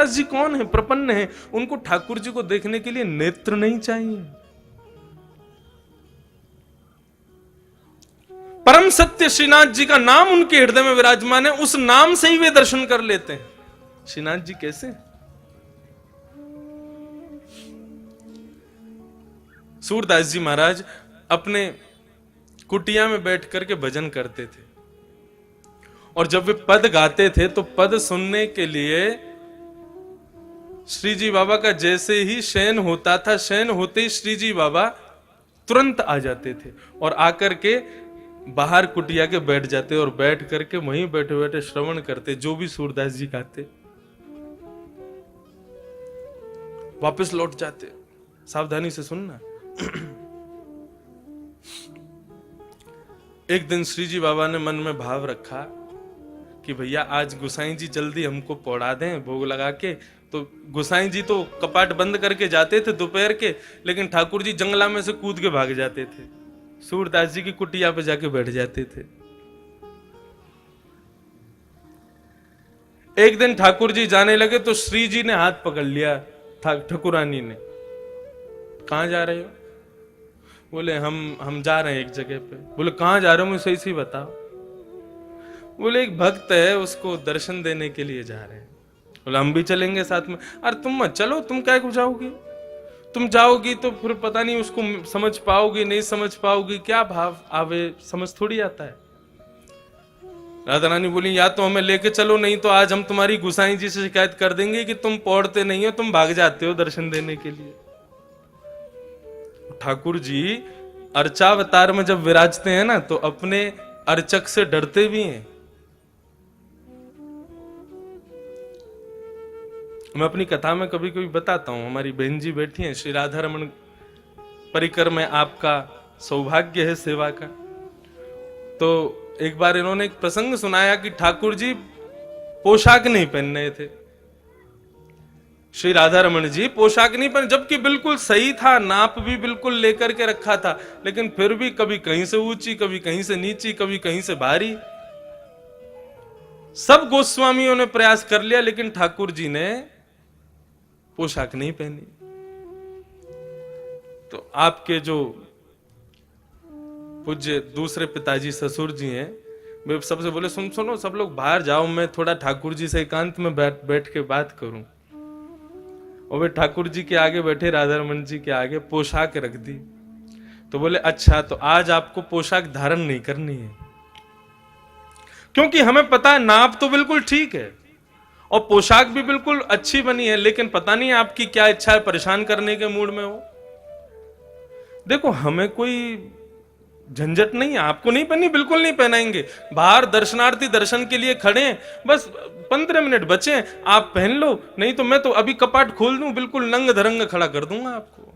सूरदास जी कौन है? प्रपन्न है, उनको ठाकुर जी को देखने के लिए नेत्र नहीं चाहिए। परम सत्य श्रीनाथ जी का नाम उनके हृदय में विराजमान है, उस नाम से ही वे दर्शन कर लेते हैं। श्रीनाथ जी कैसे? सूरदास जी महाराज अपने कुटिया में बैठ करके भजन करते थे, और जब वे पद गाते थे तो पद सुनने के लिए श्री जी बाबा का जैसे ही शयन होता था, शयन होते ही श्री जी बाबा तुरंत आ जाते थे और आकर के बाहर कुटिया के बैठ जाते और बैठ करके वहीं बैठे बैठे श्रवण करते जो भी सूरदास जी गाते, वापस लौट जाते। सावधानी से सुनना। एक दिन श्री जी बाबा ने मन में भाव रखा कि भैया आज गोसाई जी जल्दी हमको पौड़ा दें भोग लगा के। तो गोसाई जी तो कपाट बंद करके जाते थे दोपहर के, लेकिन ठाकुर जी जंगला में से कूद के भाग जाते थे, सूरदास जी की कुटिया पे जाके बैठ जाते थे। एक दिन ठाकुर जी जाने लगे तो श्री जी ने हाथ पकड़ लिया ठाकुरानी ने। कहां जा रहे हो? बोले हम जा रहे हैं एक जगह पे। बोले कहां जा रहे हो, मुझे सही बताओ। बोले एक भक्त है, उसको दर्शन देने के लिए जा रहे हैं। बोले हम भी चलेंगे साथ में। अरे तुम मत चलो, तुम क्या को जाओगी? तुम जाओगी तो फिर पता नहीं उसको समझ पाओगी नहीं समझ पाओगी, क्या भाव आवे समझ थोड़ी आता है। राधा रानी बोली या तो हमें लेके चलो, नहीं तो आज हम तुम्हारी गोसाई जी से शिकायत कर देंगे कि तुम पौड़ते नहीं हो, तुम भाग जाते हो दर्शन देने के लिए। ठाकुर जी अर्चावतार में जब विराजते हैं ना तो अपने अर्चक से डरते भी हैं। मैं अपनी कथा में कभी कभी बताता हूं, हमारी बहन जी बैठी हैं, श्री राधा रमन परिकर में आपका सौभाग्य है सेवा का। तो एक बार इन्होंने एक प्रसंग सुनाया कि ठाकुर जी पोशाक नहीं पहन रहे थे। श्री राधा रमन जी पोशाक नहीं पहने, जबकि बिल्कुल सही था, नाप भी बिल्कुल लेकर के रखा था, लेकिन फिर भी कभी कहीं से ऊंची, कभी कहीं से नीची, कभी कहीं से भारी। सब गोस्वामियों ने प्रयास कर लिया, लेकिन ठाकुर जी ने पोशाक नहीं पहनी। तो आपके जो पूज्य दूसरे पिताजी ससुर जी हैं, वे सबसे बोले सुनो सब लोग बाहर जाओ, मैं थोड़ा ठाकुर जी से एकांत में बैठ के बात करूं। और वे ठाकुर जी के आगे बैठे, राधा रमन जी के आगे पोशाक रख दी। तो बोले अच्छा, तो आज आपको पोशाक धारण नहीं करनी है, क्योंकि हमें पता है नाप तो बिल्कुल ठीक है और पोशाक भी बिल्कुल अच्छी बनी है, लेकिन पता नहीं आपकी क्या इच्छा है, परेशान करने के मूड में हो। देखो हमें कोई झंझट नहीं है, आपको नहीं पहनी, बिल्कुल नहीं पहनाएंगे। बाहर दर्शनार्थी दर्शन के लिए खड़े हैं, बस 15 मिनट बचे, आप पहन लो, नहीं तो मैं तो अभी कपाट खोल दूं, बिल्कुल नंग धरंग खड़ा कर दूंगा आपको।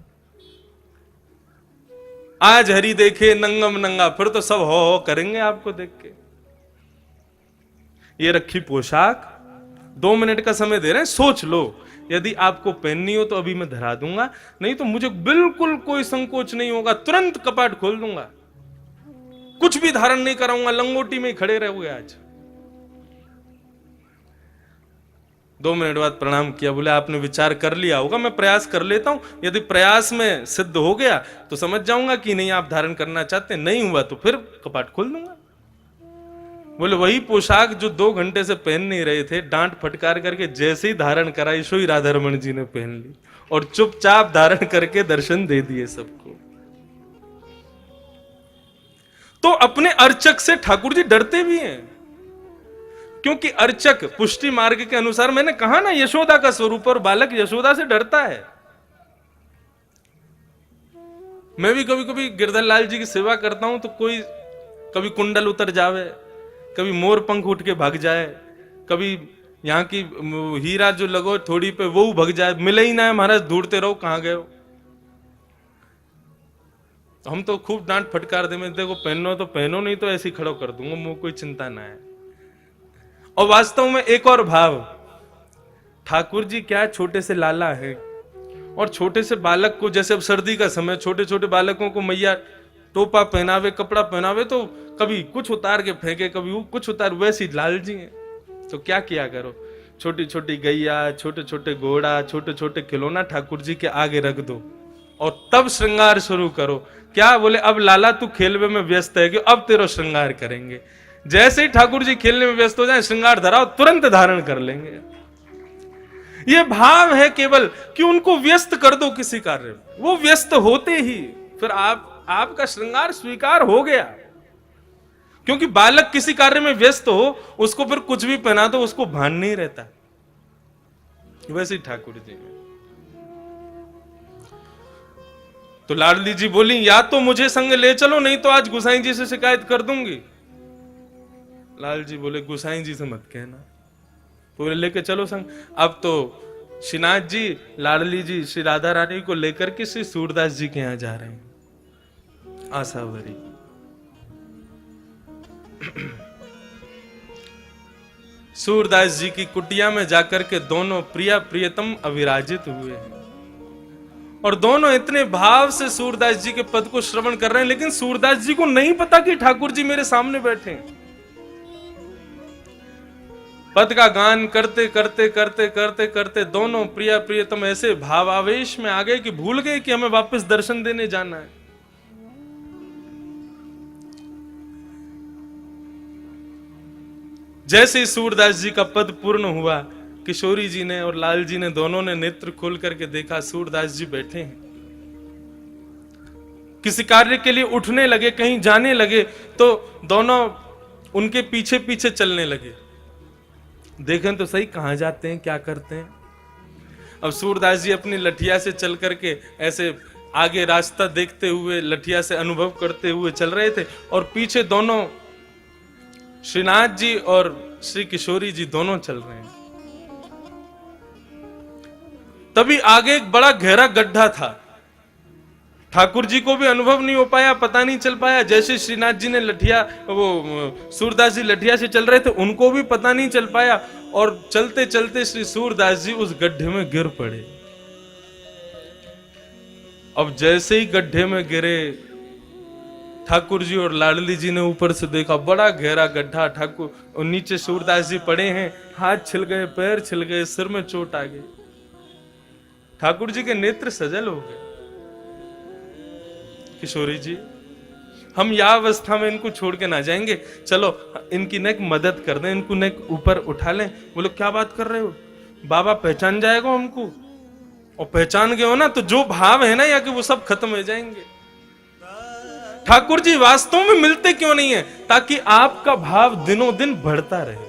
आज हरि देखे नंगम नंगा, फिर तो सब हो करेंगे आपको देख के। ये रखी पोशाक, 2 मिनट का समय दे रहे हैं, सोच लो, यदि आपको पहननी हो तो अभी मैं धरा दूंगा, नहीं तो मुझे बिल्कुल कोई संकोच नहीं होगा, तुरंत कपाट खोल दूंगा, कुछ भी धारण नहीं कराऊंगा, लंगोटी में ही खड़े रहोगे आज। 2 मिनट बाद प्रणाम किया, बोले आपने विचार कर लिया होगा, मैं प्रयास कर लेता हूं, यदि प्रयास में सिद्ध हो गया तो समझ जाऊंगा कि नहीं आप धारण करना चाहते, नहीं हुआ तो फिर कपाट खोल दूंगा। बोले वही पोशाक जो 2 घंटे से पहन नहीं रहे थे, डांट फटकार करके जैसे ही धारण कराई, सो ही राधा रमन जी ने पहन ली और चुपचाप धारण करके दर्शन दे दिए सबको। तो अपने अर्चक से ठाकुर जी डरते भी हैं, क्योंकि अर्चक पुष्टि मार्ग के अनुसार, मैंने कहा ना यशोदा का स्वरूप, और बालक यशोदा से डरता है। मैं भी कभी कभी गिरधर लाल जी की सेवा करता हूं तो कोई कभी कुंडल उतर जावे, कभी मोर पंख उठ के भाग जाए, कभी यहां की हीरा जो लगो थोड़ी पे वो भाग जाए, मिले ही ना है महाराज, ढूंढते रहो कहां गए हो। हम तो खूब डांट फटकार दे, मैं देखो पहनो तो पहनो, नहीं तो ऐसे ही खड़ो कर दूंगा, मुझे कोई चिंता ना है। और वास्तव में एक और भाव, ठाकुर जी क्या छोटे से लाला है, और छोटे से बालक को, जैसे अब सर्दी का समय, छोटे छोटे बालकों को मैया टोपा पहनावे, कपड़ा पहनावे, तो कभी कुछ उतार के फेंके, कभी कुछ उतार, वैसी लाल जी हैं। तो क्या किया करो, छोटी छोटी गैया, छोटे छोटे घोड़ा, छोटे छोटे खिलौना ठाकुर जी के आगे रख दो और तब श्रृंगार शुरू करो। क्या बोले, अब लाला तू खेलवे में व्यस्त है कि अब तेरा श्रृंगार करेंगे। जैसे ही ठाकुर जी खेलने में व्यस्त हो जाए, श्रृंगार धराओ, तुरंत धारण कर लेंगे। ये भाव है केवल कि उनको व्यस्त कर दो किसी कार्य में, वो व्यस्त होते ही फिर आपका श्रृंगार स्वीकार हो गया। क्योंकि बालक किसी कार्य में व्यस्त हो, उसको फिर कुछ भी पहना दो उसको भान नहीं रहता। वैसे ही ठाकुर जी में तो लाडली जी बोली, या तो मुझे संग ले चलो, नहीं तो आज गुसाई जी से शिकायत कर दूंगी। लाल जी बोले, गुसाई जी से मत कहना, पूरे लेके चलो संग। अब तो श्रीनाथ जी, लाडली जी श्री राधा रानी को लेकर के श्री सूरदास जी के यहां जा रहे हैं। आशावरी सूरदास जी की कुटिया में जाकर के दोनों प्रिया प्रियतम अविराजित हुए हैं और दोनों इतने भाव से सूरदास जी के पद को श्रवण कर रहे हैं, लेकिन सूरदास जी को नहीं पता कि ठाकुर जी मेरे सामने बैठे हैं। पद का गान करते करते करते करते करते दोनों प्रिया प्रियतम ऐसे भावावेश में आ गए कि भूल गए कि हमें वापस दर्शन देने जाना है। जैसे ही सूरदास जी का पद पूर्ण हुआ, किशोरी जी ने और लाल जी ने दोनों ने नेत्र खोल करके देखा, सूरदास जी बैठे हैं। किसी कार्य के लिए उठने लगे, कहीं जाने लगे, तो दोनों उनके पीछे पीछे चलने लगे। देखें तो सही कहां जाते हैं, क्या करते हैं। अब सूरदास जी अपनी लठिया से चल करके ऐसे आगे रास्ता देखते हुए, लठिया से अनुभव करते हुए चल रहे थे और पीछे दोनों श्रीनाथ जी और श्री किशोरी जी दोनों चल रहे हैं। तभी आगे एक बड़ा गहरा गड्ढा था। ठाकुर जी को भी अनुभव नहीं हो पाया, पता नहीं चल पाया। जैसे श्रीनाथ जी ने लठिया, वो सूरदास जी लठिया से चल रहे थे, उनको भी पता नहीं चल पाया और चलते चलते श्री सूरदास जी उस गड्ढे में गिर पड़े। अब जैसे ही गड्ढे में गिरे, ठाकुर जी और लाडली जी ने ऊपर से देखा, बड़ा गहरा गड्ढा। ठाकुर और नीचे सूरदास जी पड़े हैं, हाथ छिल गए, पैर छिल गए, सिर में चोट आ गई। ठाकुर जी के नेत्र सजल हो गए। किशोरी जी, हम यह अवस्था में इनको छोड़ के ना जाएंगे, चलो इनकी नेक मदद कर दें, इनको नेक ऊपर उठा लें। बोलो क्या बात कर रहे हो, बाबा पहचान जाएगा हमको, और पहचान गए हो ना तो जो भाव है ना या कि वो सब खत्म हो जाएंगे। ठाकुर जी वास्तव में मिलते क्यों नहीं है, ताकि आपका भाव दिनों दिन बढ़ता रहे।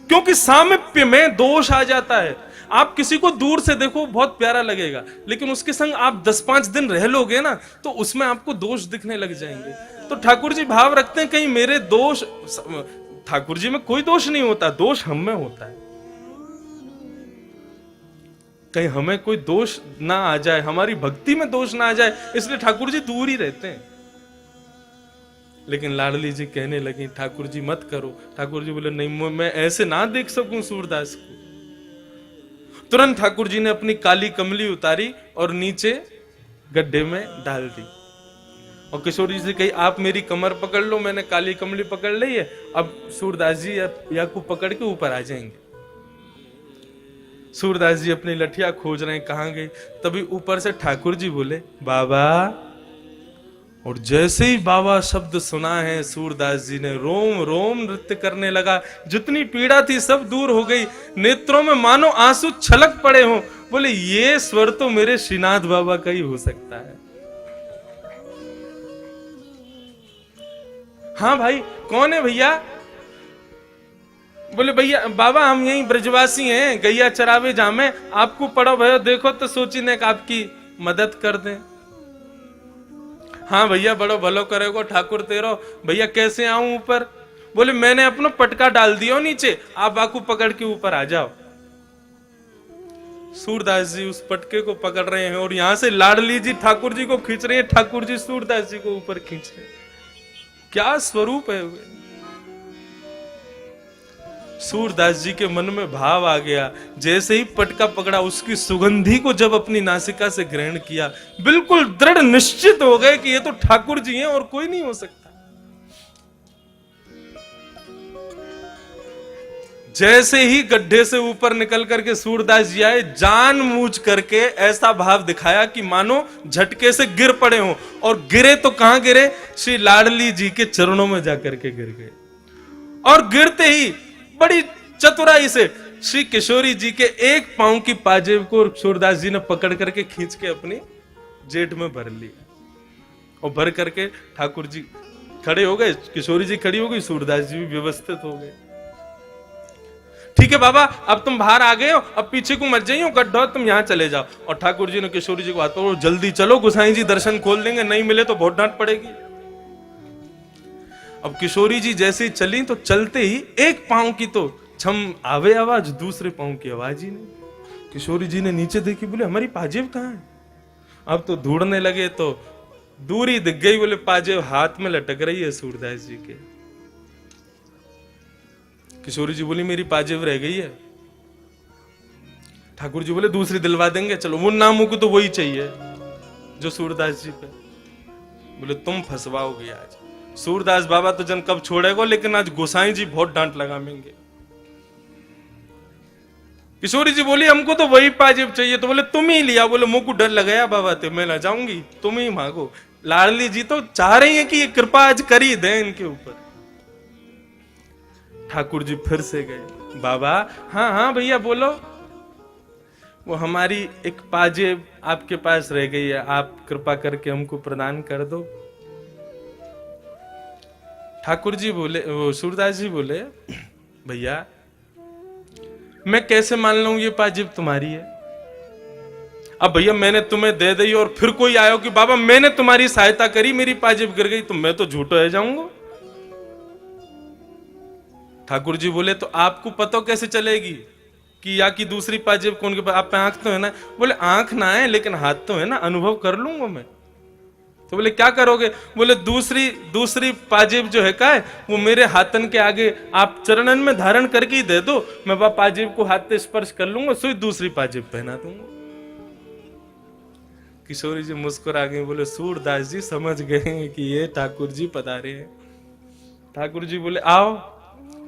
क्योंकि सामिप्य में दोष आ जाता है। आप किसी को दूर से देखो बहुत प्यारा लगेगा, लेकिन उसके संग आप 10-5 दिन रह लोगे ना तो उसमें आपको दोष दिखने लग जाएंगे। तो ठाकुर जी भाव रखते हैं कहीं मेरे दोष, ठाकुर जी में कोई दोष नहीं होता, दोष हम में होता है। कहीं हमें कोई दोष ना आ जाए, हमारी भक्ति में दोष ना आ जाए, इसलिए ठाकुर जी दूर ही रहते हैं। लेकिन लाडली जी कहने लगी, ठाकुर जी मत करो। ठाकुर जी बोले, नहीं, मैं ऐसे ना देख सकूं सूरदास को। तुरंत ठाकुर जी ने अपनी काली कमली उतारी और नीचे गड्ढे में डाल दी और किशोरी जी से कही, आप मेरी कमर पकड़ लो, मैंने काली कमली पकड़ ली है, अब सूरदास जी या को पकड़ के ऊपर आ जाएंगे। सूरदास जी अपनी लठिया खोज रहे हैं, कहां गई। तभी ऊपर से ठाकुर जी बोले, बाबा। और जैसे ही बाबा शब्द सुना है, सूरदास जी ने रोम रोम नृत्य करने लगा। जितनी पीड़ा थी सब दूर हो गई, नेत्रों में मानो आंसू छलक पड़े हों। बोले, ये स्वर तो मेरे श्रीनाथ बाबा का ही हो सकता है। हाँ भाई, कौन है भैया? बोले, भैया बाबा हम यहीं ब्रजवासी हैं, गैया चरावे जामे, आपको पड़ो भयो देखो तो सोची ने आपकी मदद कर दें। हाँ भैया, बड़ो भलो करेगो ठाकुर तेरो। भैया कैसे आऊं ऊपर? बोले, मैंने अपना पटका डाल दिया नीचे, आप आकू पकड़ के ऊपर आ जाओ। सूरदास जी उस पटके को पकड़ रहे हैं और यहां से लाडली जी ठाकुर जी को खींच रहे हैं, ठाकुर जी सूरदास जी को ऊपर खींच रहे हैं। क्या स्वरूप है वे। सूरदास जी के मन में भाव आ गया। जैसे ही पटका पकड़ा, उसकी सुगंधी को जब अपनी नासिका से ग्रहण किया, बिल्कुल दृढ़ निश्चित हो गए कि ये तो ठाकुर जी हैं और कोई नहीं हो सकता। जैसे ही गड्ढे से ऊपर निकल करके सूरदास जी आए, जानबूझ करके ऐसा भाव दिखाया कि मानो झटके से गिर पड़े हों, और गिरे तो कहां गिरे, श्री लाडली जी के चरणों में जाकर के गिर गए। और गिरते ही बड़ी चतुराई से श्री किशोरी जी के एक पांव की पाजेब को सूरदास जी ने पकड़ करके खींच के अपनी जेठ में भर लिया, और भर करके ठाकुर जी खड़े हो गए, किशोरी जी खड़ी हो गई, सूरदास जी भी व्यवस्थित हो गए। ठीक है बाबा, अब तुम बाहर आ गए हो, अब पीछे को मत जाइए, गड्ढा तुम यहां चले जाओ। और ठाकुर जी ने किशोरी जी को आता हो, जल्दी चलो, गोसाई जी दर्शन खोल देंगे, नहीं मिले तो बहुत डांट पड़ेगी। अब किशोरी जी जैसे ही चली, तो चलते ही एक पांव की तो छम आवे आवाज, दूसरे पांव की आवाज ही नहीं। किशोरी जी ने नीचे देखी, बोले हमारी पाजेब कहां है। अब तो ढूंढने लगे तो दूर ही दिख गई, बोले पाजेब हाथ में लटक रही है सूरदास जी के। किशोरी जी बोली मेरी पाजेब रह गई है। ठाकुर जी बोले दूसरी दिलवा देंगे, चलो। वो नामों को तो वही चाहिए जो सूरदास जी पे। बोले तुम फंसवाओगे आज, सूरदास बाबा तो जन कब छोड़ेगा, लेकिन आज गोसाई जी बहुत डांट लगाएंगे। किशोरी जी बोली हमको तो वही पाजेब चाहिए। तो बोले तुम ही लिया। बोले मुंह को डर लगाया बाबा, तो मैं ना जाऊंगी, तुम ही मांगो। लाडली जी तो चाह रही है कि ये कृपा आज कर ही दे इनके ऊपर। ठाकुर जी फिर से गए, बाबा हाँ हाँ भैया बोलो। वो हमारी एक पाजेब आपके पास रह गई है, आप कृपा करके हमको प्रदान कर दो। ठाकुर जी बोले, वो सूरदास जी बोले भैया मैं कैसे मान लूं ये पाजेब तुम्हारी है। अब भैया मैंने तुम्हें दे दी और फिर कोई आयो कि बाबा मैंने तुम्हारी सहायता करी, मेरी पाजेब गिर गई, तो मैं तो झूठो रह जाऊंगा। ठाकुर जी बोले तो आपको पता कैसे चलेगी कि या की दूसरी पाजेब कौन के पास, आप पे आंख तो है ना। बोले आंख ना है लेकिन हाथ तो है ना, अनुभव कर लूंगा मैं। तो बोले क्या करोगे। बोले दूसरी पाजेब जो है का है, वो मेरे हाथन के आगे आप चरणन में धारण करके ही दे दो, मैं वह पाजेब को हाथ से स्पर्श कर लूंगा, सो दूसरी पाजेब पहना दूंगा। किशोरी जी मुस्कुरा गए, बोले सूरदास जी समझ गए कि ये ठाकुर जी पधारे हैं। ठाकुर जी बोले आओ।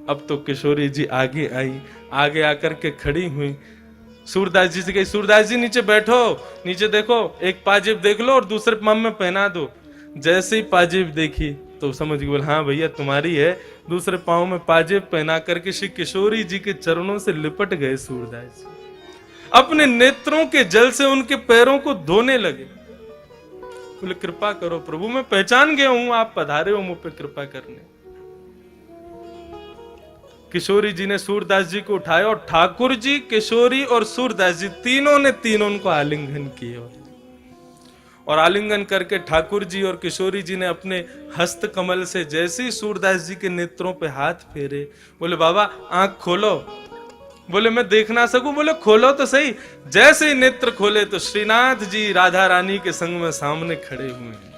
अब तो किशोरी जी आगे आई, आगे आकर के खड़ी हुई, सूरदास जी से कही सूरदास जी नीचे बैठो, नीचे देखो, एक पाजेब देख लो और दूसरे पाँव में पहना दो। जैसे ही पाजेब देखी तो समझ गई, बोले हाँ भैया तुम्हारी है। दूसरे पाँव में पाजेब पहना करके श्री किशोरी जी के चरणों से लिपट गए सूरदास जी, अपने नेत्रों के जल से उनके पैरों को धोने लगे। बोले कृपा करो प्रभु, मैं पहचान गया हूं आप पधारे हो मुझ पे कृपा करने। किशोरी जी ने सूरदास जी को उठाया और ठाकुर जी, किशोरी और सूरदास जी तीनों ने को आलिंगन किया। और आलिंगन करके ठाकुर जी और किशोरी जी ने अपने हस्त कमल से जैसे ही सूरदास जी के नेत्रों पे हाथ फेरे, बोले बाबा आंख खोलो। बोले मैं देख ना सकूं। बोले खोलो तो सही। जैसे ही नेत्र खोले तो श्रीनाथ जी राधा रानी के संग में सामने खड़े हुए हैं।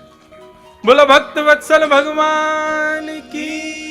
बोला भक्त वत्सल भगवान की